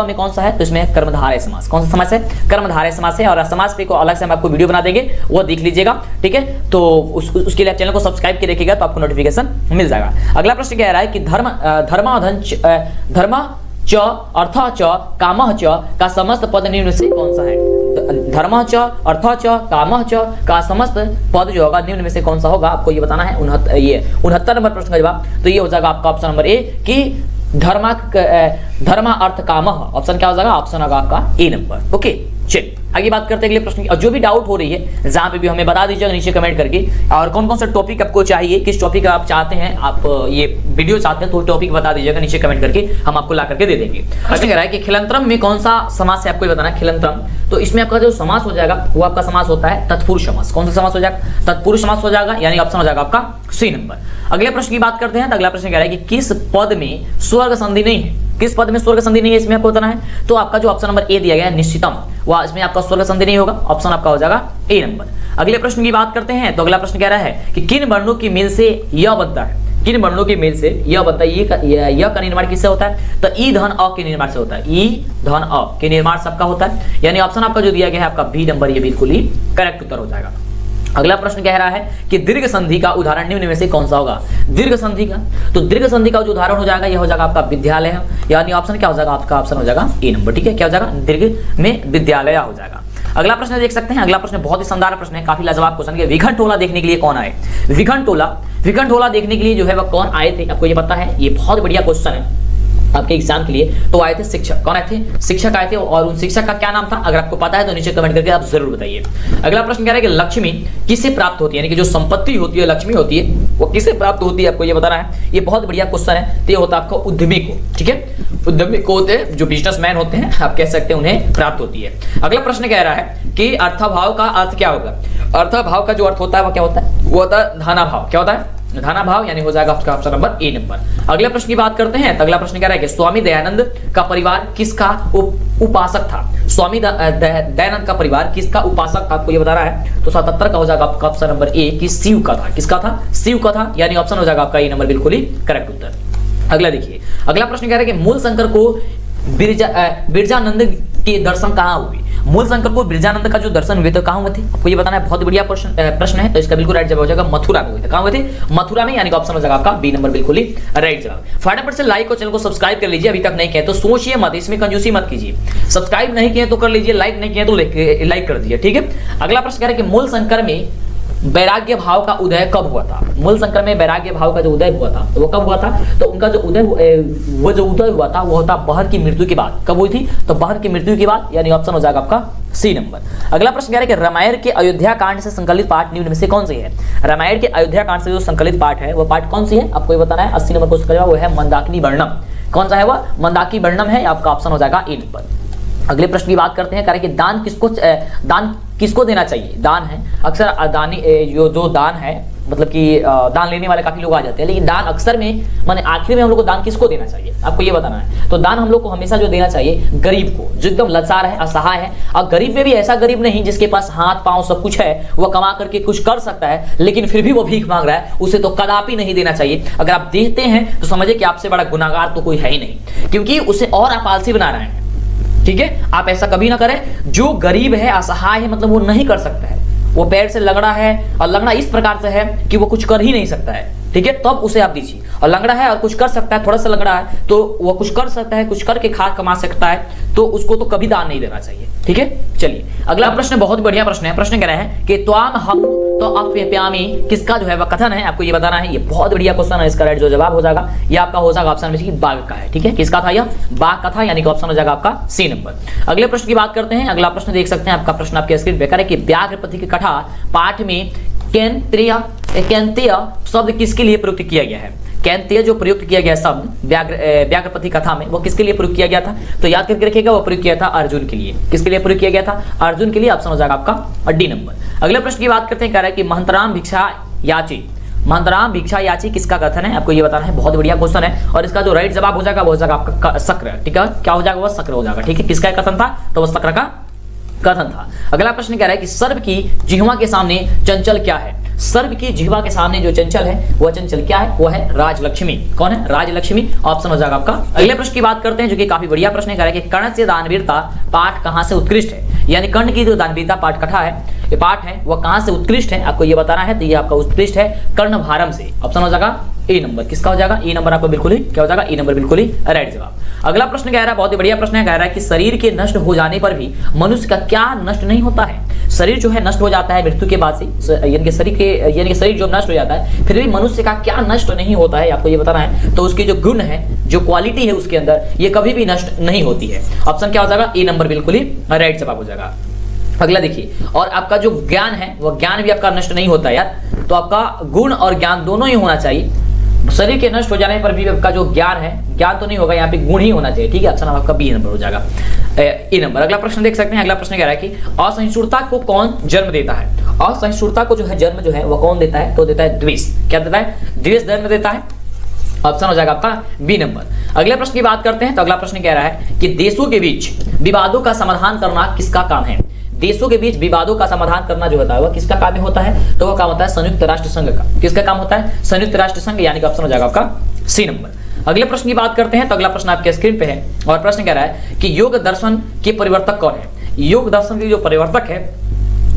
में कौन सा है, तो इसमें कर्मधारय समास। कौन सा समास है, कर्मधारय समास है। और समास पे को अलग से हम आपको वीडियो बना देंगे, वो देख लीजिएगा, ठीक है। तो उसके लिए चैनल को सब्सक्राइब के रखिएगा तो आपको नोटिफिकेशन मिल जाएगा। अगला प्रश्न कह रहा है कि धर्म च अर्थ च कामः च का समस्त पद निम्न से कौन सा है। धर्म च अर्थ च कामः च का समस्त पद जो होगा निम्न में से कौन सा होगा, आपको ये बताना है। 69 नंबर प्रश्न का जवाब, तो ये हो जाएगा आपका ऑप्शन नंबर ए कि धर्म अर्थ कामः, ऑप्शन क्या हो जाएगा, ऑप्शन होगा आपका ए नंबर। ओके, चलिए आगे बात करते हैं अगले प्रश्न की। और जो भी डाउट हो रही है जहां पे भी हमें बता दीजिएगा नीचे कमेंट करके, और कौन कौन सा टॉपिक आपको चाहिए, किस टॉपिक आप चाहते हैं, आप ये वीडियो चाहते हैं तो टॉपिक बता दीजिएगा नीचे कमेंट करके, हम आपको ला करके दे देंगे। प्रश्न कह रहा है कि खिलंत्रम में कौन सा समास है, आपको बताना है। खिलंत्रम, तो इसमें आपका जो समास हो जाएगा वो आपका समास होता है तत्पुरुष समास। कौन सा समास हो जाएगा, तत्पुरुष समास हो जाएगा, यानी ऑप्शन हो जाएगा आपका सी नंबर। अगले प्रश्न की बात करते हैं, तो अगला प्रश्न कह रहा है कि किस पद में स्वर्ग संधि नहीं है, किस पद में स्वर्ग संधि नहीं है, इसमें आपको बताना है। तो आपका जो ऑप्शन नंबर ए दिया गया है निश्चितम, वह इसमें आपका स्वर्ग संधि नहीं होगा, ऑप्शन आपका हो जाएगा ए नंबर। अगले प्रश्न की बात करते हैं, तो अगला प्रश्न कह रहा है कि किन वर्णों की मेल से यह बनता है, किन वर्णों की मेल से यह बनता है। यह का निर्माण किससे होता है, तो ई धन अ के निर्माण से होता है, ई धन अ के निर्माण सबका होता है, यानी ऑप्शन आपका जो दिया गया है आपका बी नंबर, ये बिल्कुल ही करेक्ट उत्तर हो जाएगा। अगला प्रश्न कह रहा है कि दीर्घ संधि का उदाहरण निम्न में से कौन सा होगा। दीर्घ संधि का, तो दीर्घ संधि का जो उदाहरण हो जाएगा यह हो जाएगा आपका विद्यालय, यानी ऑप्शन क्या हो जाएगा आपका, ऑप्शन हो जाएगा ए नंबर, ठीक है। क्या हो जाएगा, दीर्घ में विद्यालय हो जाएगा। अगला प्रश्न देख सकते हैं, अगला प्रश्न बहुत ही शानदार प्रश्न है, काफी लाजवाब क्वेश्चन है। विघटनटोला देखने के लिए कौन आए, विघटनटोला देखने के लिए जो है वह कौन आए थे, आपको ये पता है। ये बहुत बढ़िया क्वेश्चन है आपके एग्जाम के लिए। तो आए थे शिक्षक, कौन आए थे, शिक्षक आए थे, और उन शिक्षक का क्या नाम था, अगर आपको पता है तो नीचे कमेंट करके आप जरूर बताइए। अगला प्रश्न कह रहा है कि लक्ष्मी किससे प्राप्त होती है, यानी कि जो संपत्ति होती है, लक्ष्मी होती है, वो किससे प्राप्त होती है, आपको ये बताना है। ये बहुत बढ़िया क्वेश्चन है, तो ये होता है आपका उद्यमी को, ठीक है। उद्यमी को होते हैं जो बिजनेसमैन होते हैं, आप कह सकते हैं, उन्हें प्राप्त होती है। अगला प्रश्न कह रहा है कि अर्थाभाव का अर्थ क्या होगा। अर्थाभाव का जो अर्थ होता है वो क्या होता है, वो होता है धनाभाव। क्या होता है, धनाभाव, यानी हो जाएगा आपका ऑप्शन नंबर ए नंबर। अगले प्रश्न की बात करते हैं, तो अगला प्रश्न कह रहा है कि स्वामी दयानंद का परिवार किसका उपासक था। स्वामी दयानंद का परिवार किसका उपासक था, आपको ये बता रहा है। तो 77 का हो जाएगा आपका ऑप्शन नंबर ए कि शिव का था। किसका था, शिव का था, यानी ऑप्शन हो जाएगा आपका ए नंबर, बिल्कुल ही करेक्ट उत्तर। अगला देखिए, अगला प्रश्न कह रहा है कि मूल शंकर को बिरजानंद के दर्शन कहाँ हुए। मूल शंकर को बिरजानंद का जो दर्शन हुए तो कहाँ हुए थे, आपको ये बताना है। बहुत बढ़िया प्रश्न है, तो इसका बिल्कुल राइट जवाब हो जाएगा मथुरा में हुए थे। कहाँ हुए थे, मथुरा में, यानी कि ऑप्शन हो जाएगा आपका बी नंबर, बिल्कुल ही राइट जवाब। फटाफट से लाइक और चैनल को सब्सक्राइब कर लीजिए, अभी तक नहीं किया तो सोचिए मत, इसमें कंजूसी मत कीजिए। सब्सक्राइब नहीं किए तो कर लीजिए, लाइक नहीं किए तो लाइक कर दीजिए, ठीक है। अगला प्रश्न कह रहा है कि मूल शंकर में वैराग्य भाव का उदय कब हुआ था। मूल शंकर में वैराग्य भाव का जो उदय हुआ था तो वो कब हुआ था, तो उनका जो उदय हुआ था वो होता बहर की मृत्यु के बाद। कब हुई थी, तो बहर की मृत्यु के बाद, यानी ऑप्शन हो जाएगा आपका सी नंबर। अगला प्रश्न कह रहा है कि रामायण के अयोध्या कांड से संकलित पाठ निम्न में से कौन सी है। रामायण के अयोध्या कांड से जो संकलित पाठ है वो पाठ कौन सी है, आपको ये बताना है। 80 नंबर क्वेश्चन का जवाब वो है मंदाकिनी वर्णम। कौन सा है वह, मंदाकिनी वर्णम है, आपका ऑप्शन हो जाएगा ए नंबर। अगले प्रश्न की बात करते हैं, कह रहे हैं कि दान किसको देना चाहिए। दान है अक्सर जो दान है मतलब कि दान लेने वाले काफी लोग आ जाते हैं, लेकिन दान अक्सर में माने आखिर में हम लोग को दान किसको देना चाहिए आपको ये बताना है। तो दान हम लोग को हमेशा जो देना चाहिए गरीब को, जो एकदम लाचार है, असहाय है। और गरीब में भी ऐसा गरीब नहीं जिसके पास हाथ पांव सब कुछ है, वह कमा करके कुछ कर सकता है लेकिन फिर भी वो भीख मांग रहा है, उसे तो कदापि नहीं देना चाहिए। अगर आप देते हैं तो समझिए कि आपसे बड़ा गुनाहगार तो कोई है ही नहीं, क्योंकि उसे और आप आलसी बना रहे हैं। ठीक है, आप ऐसा कभी ना करें। जो गरीब है, असहाय है, मतलब वो नहीं कर सकता है, वो पैर से लंगड़ा है और लंगड़ा इस प्रकार से है कि वो कुछ कर ही नहीं सकता है। ठीक है, तब उसे आप दीजिए। और लंगड़ा है और कुछ कर सकता है, थोड़ा सा लंगड़ा है तो वो कुछ कर सकता है, कुछ करके खा कमा सकता है, तो उसको तो कभी दान नहीं देना चाहिए। ठीक है, चलिए अगला प्रश्न बहुत बढ़िया प्रश्न है। प्रश्न कह रहे हैं कि त्वाम हम तो अप्यामी किसका जो है वह कथन है, आपको ये बताना है। ये बहुत बढ़िया क्वेश्चन है, इसका राइट जो जवाब हो जाएगा ये आपका हो जाएगा ऑप्शन में बाघ का है। ठीक है, किसका था यह? बाघ का था, यानी कि ऑप्शन हो जाएगा आपका सी नंबर। अगले प्रश्न की बात करते हैं। अगला प्रश्न देख सकते हैं, आपका प्रश्न आपके स्क्रीन पे है कि व्याघ्रपति के कथा पाठ में कैंतेय शब्द किसके लिए प्रयुक्त किया गया है? कैंतेय जो प्रयुक्त किया गया शब्द व्याघ्रपति कथा में वो किसके लिए प्रयुक्त किया गया था? तो याद करके रखिएगा, वो प्रयुक्त किया था अर्जुन के लिए। किसके लिए प्रयुक्त किया गया था? अर्जुन के लिए। ऑप्शन हो जाएगा आपका डी नंबर। अगले प्रश्न की बात करते हैं, कह रहा है कि महंतराम भिक्षा याची, महंतराम भिक्षा याची किसका कथन है, आपको ये बताना है। बहुत बढ़िया क्वेश्चन है और इसका जो राइट जवाब हो जाएगा वो हो जाएगा आपका शक्र। ठीक है, क्या हो जाएगा? वो शक्र हो जाएगा। ठीक है, किसका कथन था? तो वो शक्र का कथन था। अगला प्रश्न कह रहा है कि सर्प की जिह्वा के सामने चंचल क्या है? सर्प की जिह्वा के सामने जो चंचल है वह चंचल क्या है? वो है राजलक्ष्मी। कौन है? राजलक्ष्मी। ऑप्शन हो जाएगा आपका। अगले प्रश्न की बात करते हैं जो कि काफी बढ़िया प्रश्न कह रहा है कि कर्ण से दानवीरता पाठ कहां से उत्कृष्ट है? यानी कर्ण की जो दानवीरता पाठ कथा है, ये पाठ है, वह कहां से उत्कृष्ट है, आपको ये बताना है। तो ये आपका उत्कृष्ट है कर्णभारम से। ऑप्शन हो जाएगा ए नंबर। किसका हो जाएगा? ए नंबर आपको बिल्कुल ही क्या हो जाएगा? ए नंबर बिल्कुल ही राइट जवाब। अगला प्रश्न कह रहा है, बहुत ही बढ़िया प्रश्न है, कह रहा है कि शरीर के नष्ट हो जाने पर भी मनुष्य का क्या नष्ट नहीं होता है? शरीर जो है नष्ट हो जाता है मृत्यु के बाद से, यानी कि शरीर जो नष्ट हो जाता है फिर भी मनुष्य का क्या नष्ट नहीं होता है, आपको ये बताना है। तो उसकी जो गुण है, जो क्वालिटी है उसके अंदर, ये कभी भी नष्ट नहीं होती है। ऑप्शन क्या हो जाएगा? ए नंबर बिल्कुल ही राइट जवाब हो जाएगा। अगला देखिए, और आपका जो ज्ञान है वह ज्ञान भी आपका नष्ट नहीं होता यार। तो आपका गुण और ज्ञान दोनों ही होना चाहिए। शरीर के नष्ट हो जाने पर भी आपका जो ज्ञान है, ज्ञान तो नहीं होगा, यहाँ पे गुण ही होना चाहिए। ठीक है, ऑप्शन आपका बी नंबर हो जाएगा, ए नंबर। अगला प्रश्न देख सकते हैं। अगला प्रश्न कह रहा है कि असहिष्णुता को कौन जन्म देता है? असहिष्णुता को जो है जन्म जो है वह कौन देता है? तो देता है द्वेष। क्या देता है? द्वेष जन्म देता है। ऑप्शन हो जाएगा आपका बी नंबर। अगले प्रश्न की बात करते हैं। तो अगला प्रश्न कह रहा है कि देशों के बीच विवादों का समाधान करना किसका काम है? देशों के बीच विवादों का समाधान करना जो होता है वह किसका काम होता है? तो वह काम होता है संयुक्त राष्ट्र संघ का। किसका काम होता है? संयुक्त राष्ट्र संघ, यानी कि ऑप्शन हो जाएगा आपका सी नंबर। अगले प्रश्न की बात करते हैं। तो अगला प्रश्न आपके स्क्रीन पे है और प्रश्न कह रहा है कि योग दर्शन के परिवर्तक कौन है? योग दर्शन के जो परिवर्तक है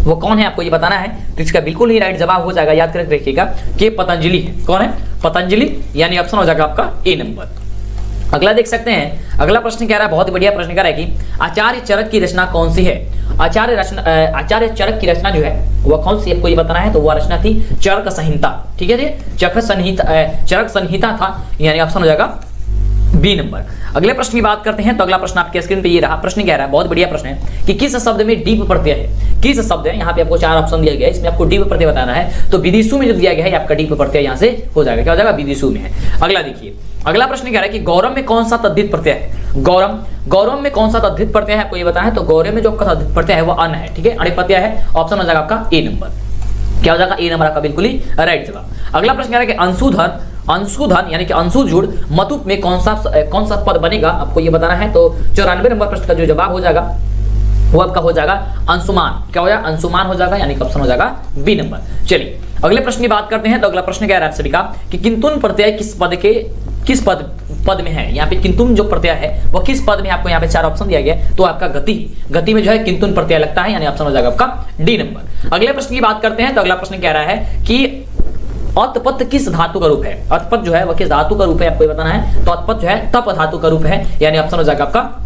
वो कौन है, आपको ये बताना है। तो इसका बिल्कुल ही राइट जवाब हो जाएगा, याद करके रखिएगा, कि पतंजलि है। कौन है? पतंजलि, यानी ऑप्शन हो जाएगा आपका ए नंबर। अगला देख सकते हैं। अगला प्रश्न कह रहा है, बहुत बढ़िया प्रश्न कह रहा है कि आचार्य चरक की रचना कौन सी है? आचार्य चरक की रचना जो है वह कौन सी, आपको ये बताना है। तो वह रचना थी चरक संहिता। ठीक है जी, चरक संहिता था, यानी ऑप्शन हो जाएगा बी नंबर। अगले प्रश्न की बात करते हैं। तो अगला प्रश्न आपके स्क्रीन पे ये रहा। प्रश्न कह रहा है, बहुत बढ़िया प्रश्न है, कि किस शब्द में डीप प्रत्यय है? किस शब्द है? यहाँ पे आपको 4 ऑप्शन दिया गया है, इसमें आपको डीप प्रत्यय बताना है। तो विदिशु में जो दिया गया है आपका डीप प्रत्यय यहाँ से हो जाएगा। क्या हो जाएगा? विदिशु में है। अगला देखिए, अगला प्रश्न कह रहा है कि गौरव में कौन सा तद्धित प्रत्यय है? गौरव में कौन सा तद्धित प्रत्यय है, आपको ये बताना है। तो गौरव में जो तद्धित प्रत्यय है वो अन है। ठीक है, अणि प्रत्यय है। ऑप्शन हो जाएगा आपका ए नंबर। क्या हो जाएगा? ए नंबर आपका बिल्कुल ही राइट जवाब। अगला प्रश्न कह रहा है कि अंशुधन यानी कि अंशुजुड़ मतुप में कौन सा पद बनेगा, आपको ये बताना है। तो 94 नंबर प्रश्न का जो जवाब हो जाएगा वो आपका हो जाएगा अंशुमान। क्या हो जाएगा? अंशुमान हो जाएगा, यानी कि ऑप्शन हो जाएगा बी नंबर। चलिए अगले प्रश्न की बात करते हैं। तो अगला प्रश्न क्या है आप सभी का, कि किंतुन प्रत्यय किस पद में है? यहाँ पे किंतुन जो प्रत्यय है वो किस पद में? आपको यहाँ पे 4 ऑप्शन दिया गया है। तो आपका गति में जो है किंतुन प्रत्यय लगता है, यानी ऑप्शन हो जाएगा आपका डी नंबर। अगले प्रश्न की बात करते हैं। तो अगला प्रश्न कह रहा है कि अतपत किस धातु का रूप है? अतपत जो है वह किस धातु का रूप है, आपको ये बताना है। तो अतपत जो है तप धातु का रूप है, यानी ऑप्शन हो जाएगा आपका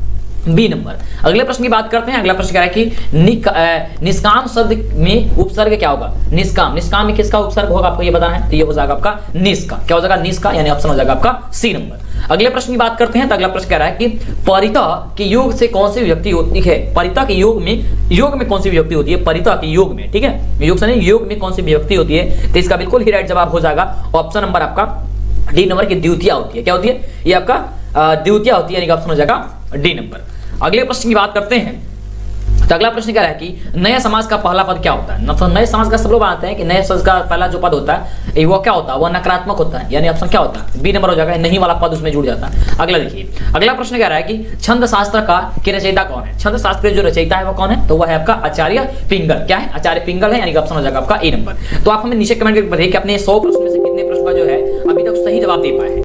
बी नंबर। अगले प्रश्न की बात करते हैं। अगला प्रश्न कह रहा है कि निष्काम शब्द में उपसर्ग क्या होगा? निष्काम में किसका उपसर्ग होगा, आपको ये बताना है। तो ये हो जाएगा आपका निष्का। क्या हो जाएगा? निष्का, यानी ऑप्शन हो जाएगा आपका सी नंबर। अगले प्रश्न की बात करते हैं। तो अगला प्रश्न कह रहा है कि परितः के योग से कौन सी विभक्ति होती है? परितः के योग में कौन सी विभक्ति होती है? परितः के योग में, ठीक है, योग से नहीं, योग में कौन सी विभक्ति होती है? तो इसका बिल्कुल ही राइट जवाब हो जाएगा ऑप्शन नंबर आपका डी नंबर की द्वितीया होती है। क्या होती है? ये आपका द्वितीया होती है, यानी ऑप्शन हो जाएगा डी नंबर। अगले प्रश्न की बात करते हैं। तो अगला प्रश्न क्या है कि नए समास का पहला पद क्या होता है। मतलब नए समास का सब लोग बनाते हैं कि नए समास का पहला जो पद होता है वो क्या होता है, वो नकारात्मक होता है, यानी ऑप्शन क्या होता है, बी नंबर हो जाएगा, नहीं वाला पद उसमें जुड़ जाता है। अगला देखिए, अगला प्रश्न कह रहा है कि छंद शास्त्र का के रचयिता कौन है। छंद शास्त्र के जो रचयिता है वो कौन है, तो वह है आपका आचार्य पिंगल। क्या है, आचार्य पिंगल है, यानी कि ऑप्शन हो जाएगा आपका ए नंबर। तो आप हमें नीचे कमेंट करके बताइए कि अपने 100 प्रश्न में से कितने प्रश्न का जो है अभी तक सही जवाब दे पाए हैं।